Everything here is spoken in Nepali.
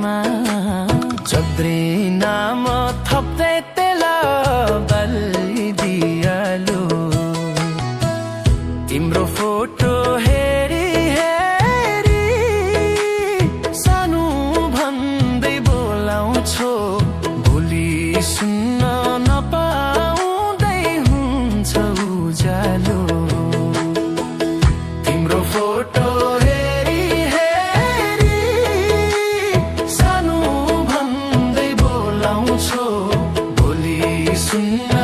मा जत्रै नाम थप्दै तेला बलिदियालो तिम्रो फोटो हेरी हेरी सानो भन्दै बोलाउँछौ भोलि सुन्न नपाउँदै हुन्छ उज्यालो तिम्रो फोटो हेरी हेरी सानो भन्दै बोलाउँछौ भोलि सुन्न